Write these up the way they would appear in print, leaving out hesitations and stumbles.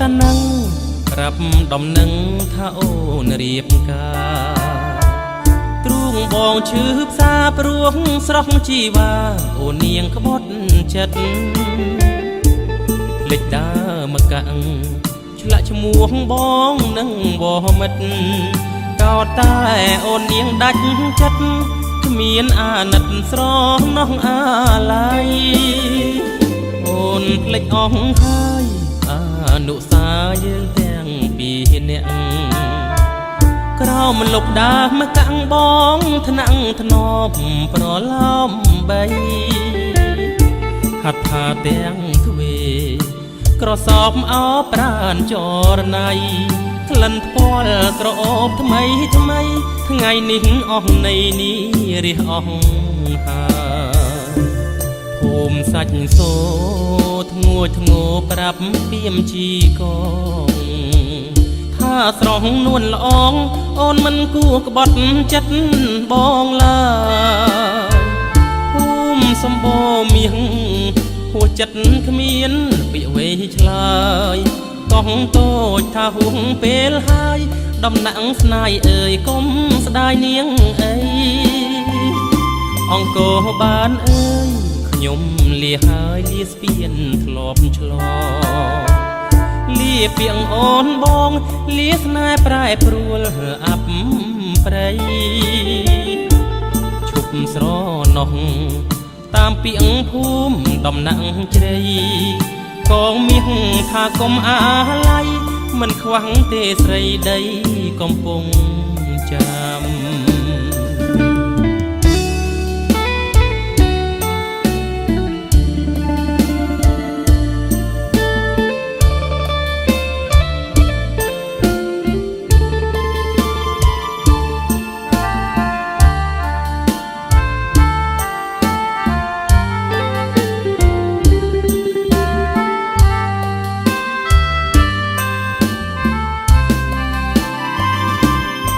តានឹងប្រាប់ដំណឹងថាអូនរៀបការទ្រូងបងឈឺផ្សាព្រោះស្រស់ជីវ៉ាអូននាងក្បត់ចិត្តភ្លេចដើមកកាំងឆ្លាក់ឈ្មោះបងនឹងបមិត្តកោតតែអូននាងដាច់ចិត្តគ្មានអាណិតស្រណោះអាឡ័យអូនភ្លេចអស់ហើយអនុសាយើងទាំងពីរនាក់ក្រោមលុបដាមកកាំងបងថ្នាក់ធ្នប់ប្រឡំបីហាត់ថាទាំងទ្វេក្រសបអោប្រានចរណៃក្លិនផ្ពាល់ក្រអូបថ្មីថ្មីថ្ងៃនេះអស់នៃនេះរះអស់ហើយភូមិសាច់សូធ្ងួចធ្ងោប្រាប់ពីមជីកងថាស្រស់នួនល្អងអូនមិនគួរក្បត់ចិត្តបងឡើយភូមិសម្បូរមាសហួចចិត្តគ្មានពាក្យវេឆ្លើយកងតូចថាហួងពេលហើយដំណាក់ស្នាយអើយកុំស្ដាយនាងអីអង្គរបានអើយខ្ញុំលាហើយលាស្ពានធ្លាប់ឆ្លងលាពីងអូនបងលាស្នេហ៍ប្រែប្រួលអាប់ប្រៃឈប់ស្រណោះតាមពីងភូមិដំណាក់ជ្រៃកងមាសថាកុំអាឡ័យមិនខ្វះទេស្រីដីកំពុងចាំ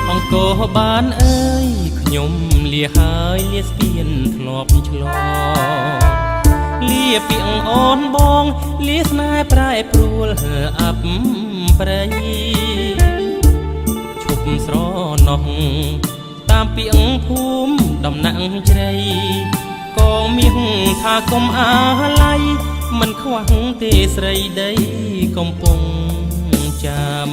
អង្គរបានអើយខ្ញុំលាហើយលាស្ពានធ្លាប់ឆ្លងលាពីងអូនបងលាស្នេហ៍ប្រែប្រួលអាប់ប្រៃឈប់ស្រណោះតាមពីងភូមិដំណាក់ជ្រៃកងមាសថាកុំអាឡ័យមិនខ្វះទេស្រីដីកំពុងចាំ